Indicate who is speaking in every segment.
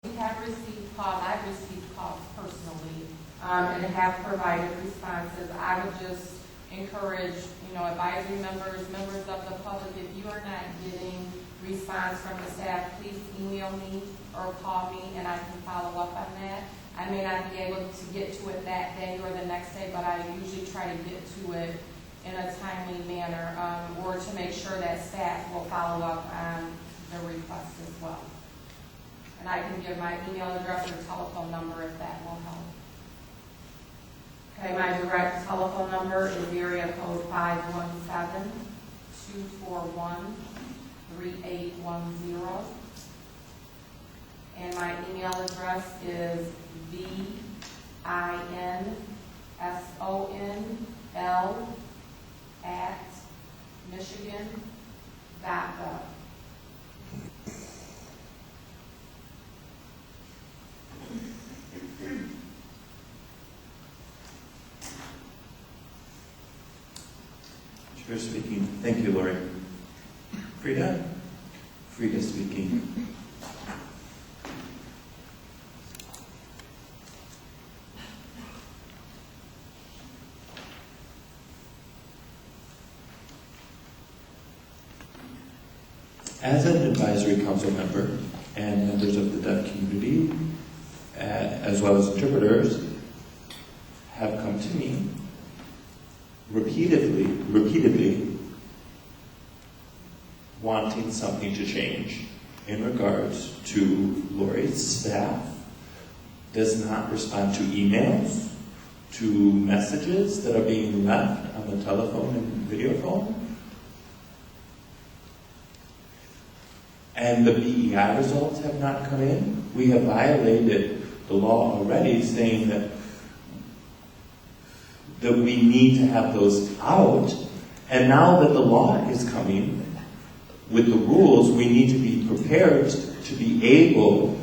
Speaker 1: We have received calls, I've received calls personally, and have provided responses. I would just encourage, advisory members of the public, if you are not getting response from the staff, please email me or call me and I can follow up on that. I may not be able to get to it that day or the next day, but I usually try to get to it in a timely manner, or to make sure that staff will follow up on the request as well. And I can give my email address or telephone number if that will help. Okay, my direct telephone number is area code 517-241-3810. And my email address is vinsonl@michigan.gov.
Speaker 2: Chair speaking. Thank you, Lori. Frida? Frida speaking. As an advisory council member and members of the deaf community, as well as interpreters, have come to me repeatedly wanting something to change in regards to Lori's staff does not respond to emails, to messages that are being left on the telephone and video phone. And the BEI results have not come in. We have violated the law already, saying that we need to have those out. And now that the law is coming with the rules, we need to be prepared to be able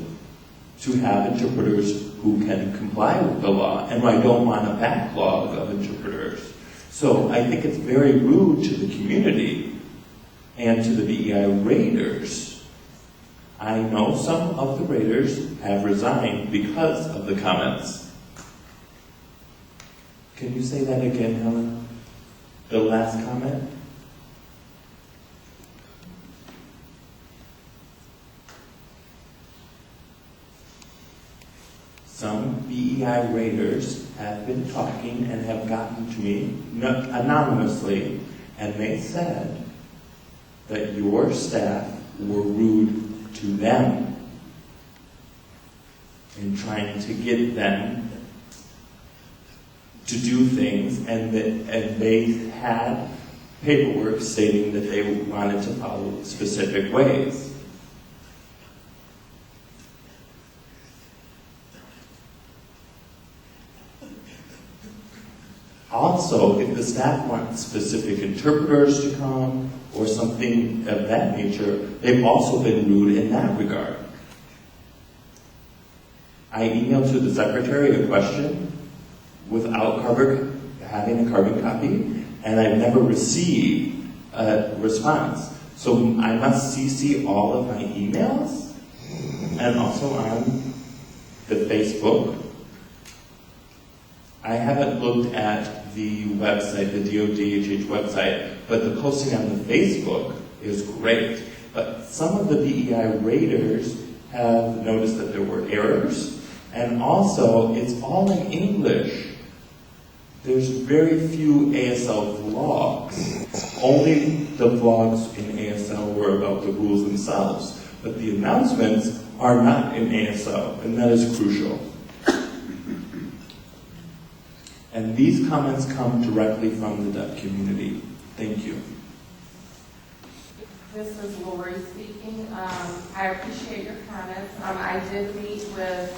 Speaker 2: to have interpreters who can comply with the law. And I don't want a backlog of interpreters. So I think it's very rude to the community and to the BEI raters. I know some of the raters have resigned because of the comments. Can you say that again, Helen? The last comment? Some BEI raters have been talking and have gotten to me anonymously, and they said that your staff were rude to them in trying to get them to do things, and they had paperwork stating that they wanted to follow specific ways. Also, if the staff wants specific interpreters to come or something of that nature, they've also been rude in that regard. I emailed to the secretary a question without having a carbon copy, and I've never received a response. So I must CC all of my emails, and also on the Facebook. I haven't looked at the website, the DODHH website, but the posting on the Facebook is great. But some of the BEI raters have noticed that there were errors, and also it's all in English. There's very few ASL vlogs. Only the vlogs in ASL were about the rules themselves, but the announcements are not in ASL, and that is crucial. And these comments come directly from the deaf community. Thank you.
Speaker 1: This is Lori speaking. I appreciate your comments. I did meet with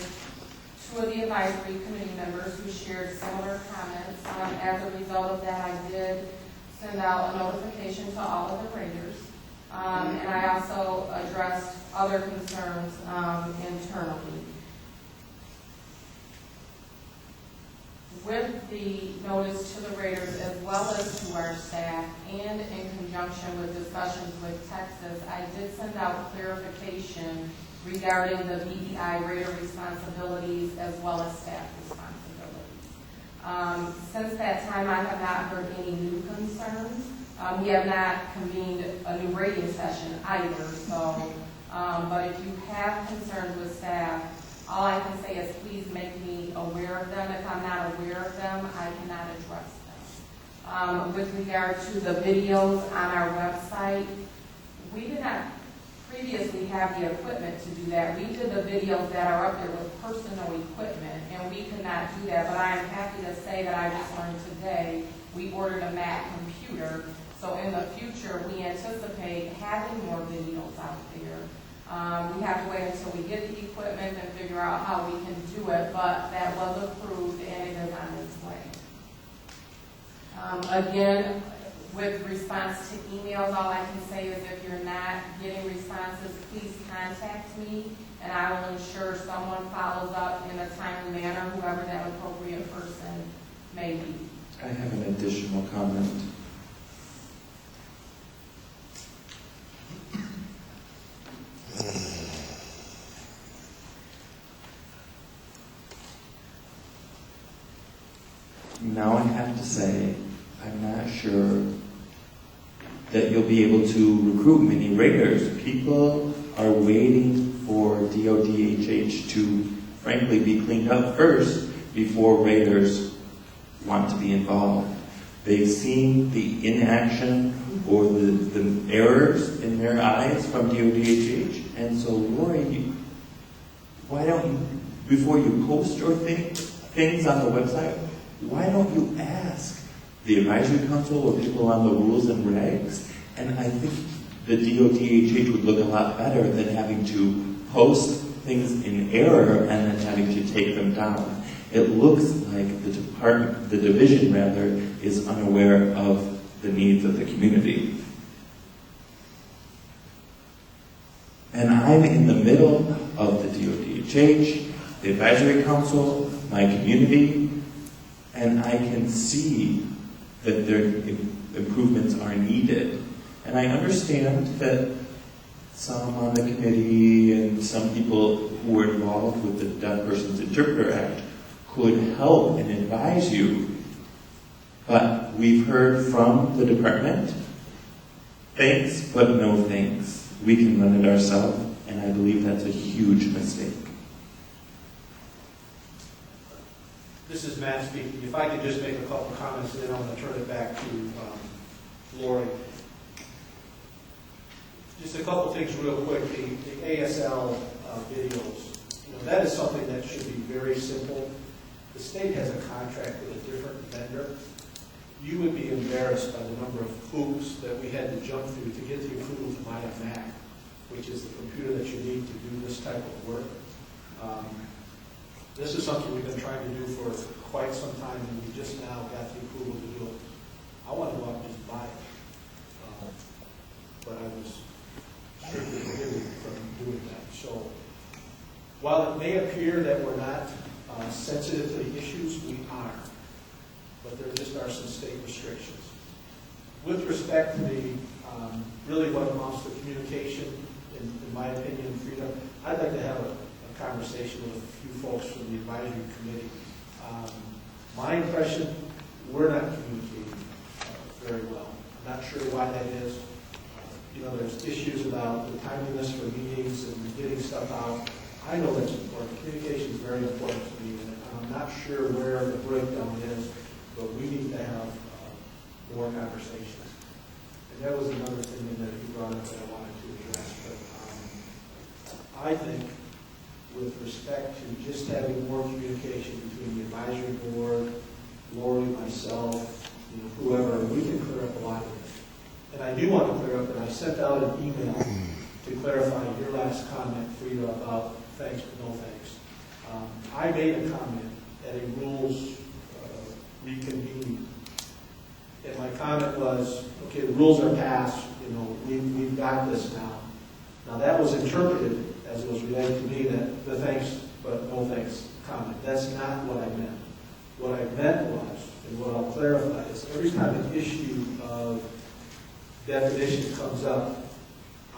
Speaker 1: 2 of the advisory committee members who shared similar comments. As a result of that, I did send out a notification to all of the raters. And I also addressed other concerns internally. With the notice to the raters as well as to our staff, and in conjunction with discussions with Texas, I did send out clarification regarding the DEI rater responsibilities as well as staff responsibilities. Since that time, I have not heard any new concerns. We have not convened a new rating session either, so, but if you have concerns with staff, all I can say is please make me aware of them. If I'm not aware of them, I cannot address them. With regard to the videos on our website, we did not previously have the equipment to do that. We did the videos that are up there with personal equipment, and we could not do that, but I am happy to say that I just learned today we ordered a Mac computer. So in the future, we anticipate having more videos out there. We have to wait until we get the equipment and figure out how we can do it, but that was approved and it is on its way. Again, with response to emails, all I can say is if you're not getting responses, please contact me and I will ensure someone follows up in a timely manner, whoever that appropriate person may be.
Speaker 2: I have an additional comment. Now I have to say, I'm not sure that you'll be able to recruit many raters. People are waiting for DODHH to, frankly, be cleaned up first before raters want to be involved. They've seen the inaction or the errors in their eyes from DODHH, and so Lori, why don't you, before you post your things on the website, why don't you ask the advisory council or people on the rules and regs? And I think the DODHH would look a lot better than having to post things in error and then having to take them down. It looks like the division rather, is unaware of the needs of the community. And I'm in the middle of the DODHH, the advisory council, my community, and I can see that their improvements are needed. And I understand that some on the committee and some people who were involved with the Deaf Persons Interpreter Act could help and advise you. But we've heard from the department, thanks, but no thanks. We can run it ourselves, and I believe that's a huge mistake.
Speaker 3: This is Matt speaking. If I could just make a couple comments, and then I'm going to turn it back to Lori. Just a couple things real quick. The ASL videos, that is something that should be very simple. The state has a contract with a different vendor. You would be embarrassed by the number of hoops that we had to jump through to get the approval to buy a Mac, which is the computer that you need to do this type of work. This is something we've been trying to do for quite some time, and we just now got the approval to do it. I want to go out and just buy it. But I was strictly prohibited from doing that. So while it may appear that we're not sensitive to the issues, we are. But there just are some state restrictions. With respect to the really what amounts to communication, in my opinion, freedom, I'd like to have a conversation with a few folks from the advisory committee. My impression, we're not communicating very well. I'm not sure why that is. There's issues about the timeliness for meetings and getting stuff out. I know that's important. Communication is very important to me, and I'm not sure where the breakdown is, but we need to have more conversations. And that was another thing that you brought up that I wanted to address. But I think with respect to just having more communication between the advisory board, Lori, myself, whoever, we can clear up a lot of this. And I do want to clear up that I sent out an email to clarify your last comment, Frida, about thanks but no thanks. I made a comment at a rules reconvening, and my comment was, okay, the rules are passed, we've got this now. Now that was interpreted, as it was related to me, that the thanks but no thanks comment. That's not what I meant. What I meant was, and what I'll clarify, is every time an issue of definition comes up,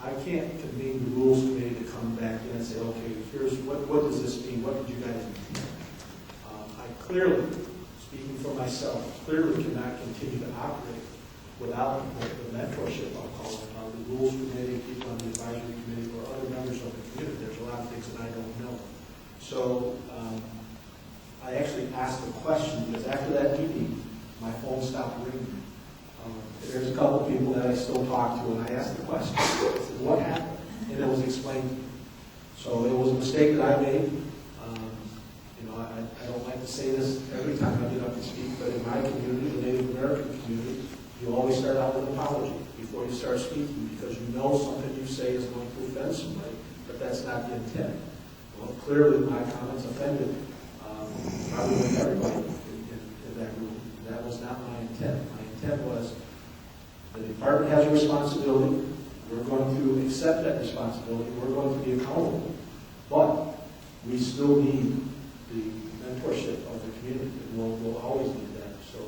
Speaker 3: I can't convene the rules committee to come back in and say, okay, here's what does this mean? What did you guys mean? I clearly, speaking for myself, clearly cannot continue to operate without the mentorship, I'll call it, of the rules committee, people on the advisory committee, or other members of the community. There's a lot of things that I don't know. So I actually asked a question because after that meeting, my phone stopped ringing. There's a couple people that I still talk to, and I asked the question. I said, what happened? And it was explained to me. So it was a mistake that I made. I don't like to say this every time I get up to speak, but in my community, the Native American community, you always start out with an apology before you start speaking because you know something you say is going to offend somebody, but that's not the intent. Well, clearly my comments offended probably everybody in that room. That was not my intent. My intent was the department has a responsibility. We're going to accept that responsibility. We're going to be accountable. But we still need the mentorship of the community. We'll always need that. So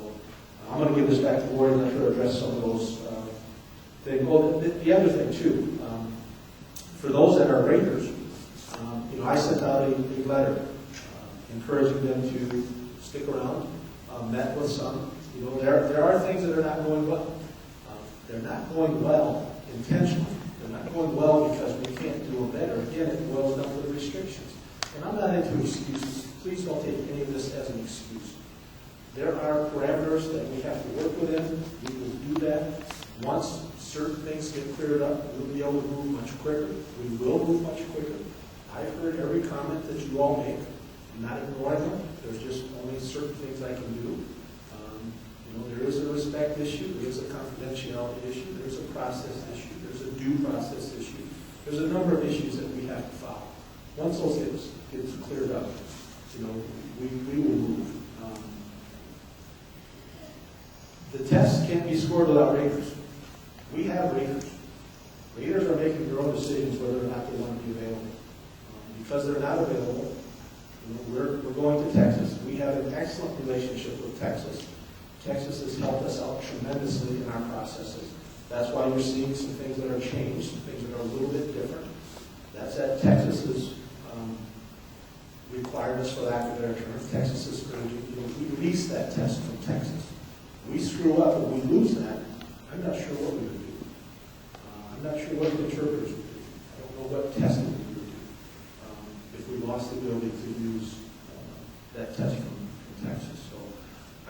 Speaker 3: I'm going to give this back to Lori and let her address some of those things. Well, the other thing, too, for those that are raters, I sent out a letter encouraging them to stick around, met with some. There are things that are not going well. They're not going well intentionally. They're not going well because we can't do them better. Again, it boils down to the restrictions. And I'm not into excuses. Please don't take any of this as an excuse. There are parameters that we have to work within. We will do that. Once certain things get cleared up, we'll be able to move much quicker. We will move much quicker. I've heard every comment that you all make. I'm not ignoring them. There's just only certain things I can do. There is a respect issue. There is a confidentiality issue. There's a process issue. There's a due process issue. There's a number of issues that we have to follow. Once those gets cleared up, we will move. The tests can't be scored without raters. We have raters. Raters are making their own decisions whether or not they want to be available. Because they're not available, we're going to Texas. We have an excellent relationship with Texas. Texas has helped us out tremendously in our processes. That's why you're seeing some things that are changed, some things that are a little bit different. That's at Texas's requirements, for lack of better terms. Texas is we lease that test from Texas. We screw up and we lose that. I'm not sure what we would do. I'm not sure what the interpreters would do. I don't know what testing we would do if we lost the ability to use that test from Texas. So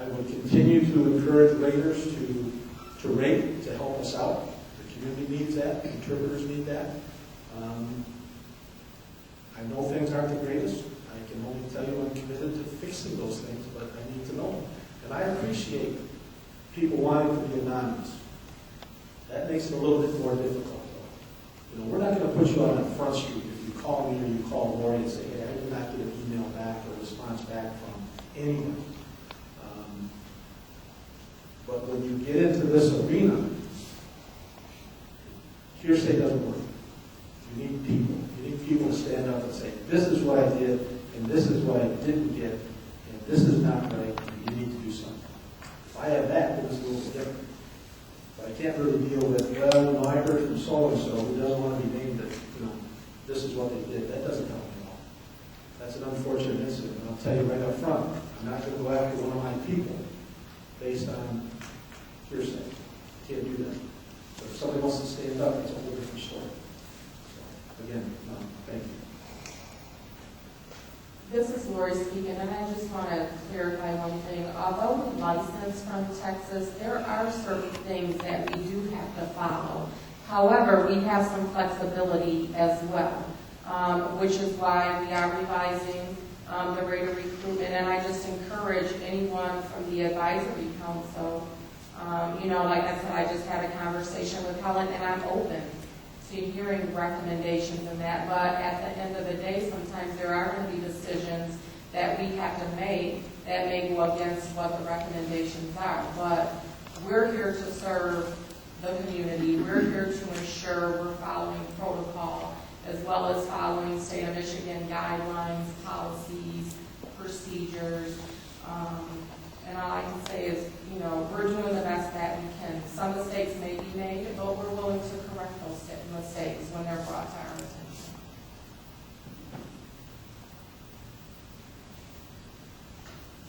Speaker 3: I would continue to encourage raters to rate, to help us out. The community needs that. The interpreters need that. I know things aren't the greatest. I can only tell you I'm committed to fixing those things, but I need to know them. And I appreciate people wanting to be anonymous. That makes it a little bit more difficult, though. We're not going to put you on a front street if you call me or you call Lori and say, hey, I did not get an email back or a response back from anyone. But when you get into this arena, hearsay doesn't work. You need people. You need people to stand up and say, this is what I did, and this is what I didn't get, and this is not right, and you need to do something. If I have that, then it's a little bit different. But I can't really deal with, well, I heard from so-and-so who doesn't want to be named that, this is what they did. That doesn't help me at all. That's an unfortunate incident. And I'll tell you right up front, I'm not going to go after one of my people based on hearsay. Can't do that. But if somebody wants to stand up, it's a whole different story. So, again, thank you.
Speaker 1: This is Lori speaking, and I just want to clarify one thing. Although we license from Texas, there are certain things that we do have to follow. However, we have some flexibility as well, which is why we are revising the rate of recruitment. And I just encourage anyone from the advisory council, like I said, I just had a conversation with Helen, and I'm open to hearing recommendations in that. But at the end of the day, sometimes there are going to be decisions that we have to make that may go against what the recommendations are. But we're here to serve the community. We're here to ensure we're following protocol as well as following state of Michigan guidelines, policies, procedures. And all I can say is, we're doing the best that we can. Some mistakes may be made, but we're willing to correct those mistakes when they're brought to our attention.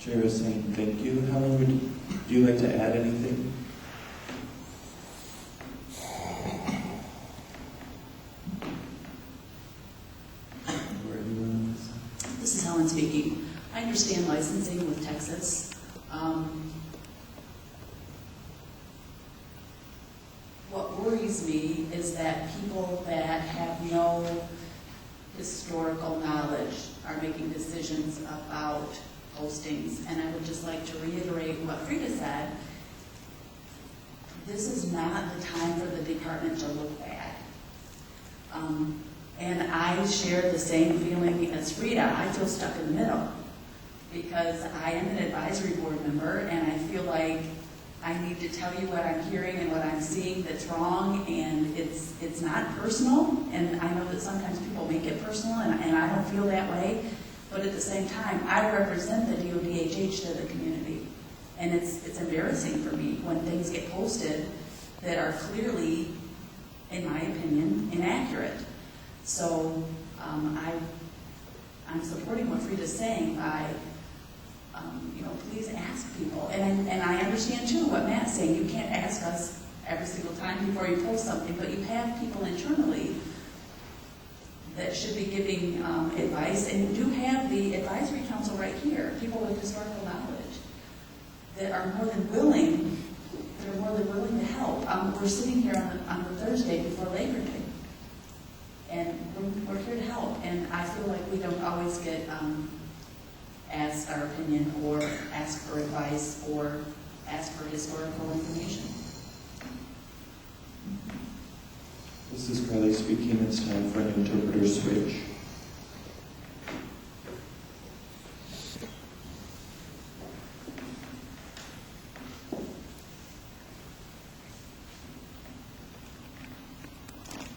Speaker 2: Chair is saying thank you. Helen, would you like to add anything?
Speaker 4: This is Helen speaking. I understand licensing with Texas. What worries me is that people that have no historical knowledge are making decisions about postings. And I would just like to reiterate what Frida said. This is not the time for the department to look bad. And I share the same feeling as Frida. I feel stuck in the middle because I am an advisory board member and I feel like I need to tell you what I'm hearing and what I'm seeing that's wrong, and it's not personal, and I know that sometimes people make it personal, and I don't feel that way, but at the same time, I represent the DODHH to the community, and it's embarrassing for me when things get posted that are clearly, in my opinion, inaccurate. So I'm supporting what Frida's saying by, please ask people. And I understand too what Matt's saying. You can't ask us every single time before you post something, but you have people internally that should be giving advice, and you do have the advisory council right here, people with historical knowledge that are more than willing. They're more than willing to help. We're sitting here on the Thursday before Labor Day, and we're here to help. And I feel like we don't always get asked our opinion, or ask for advice, or ask for historical information.
Speaker 2: This is Carly speaking. It's time for an interpreter switch.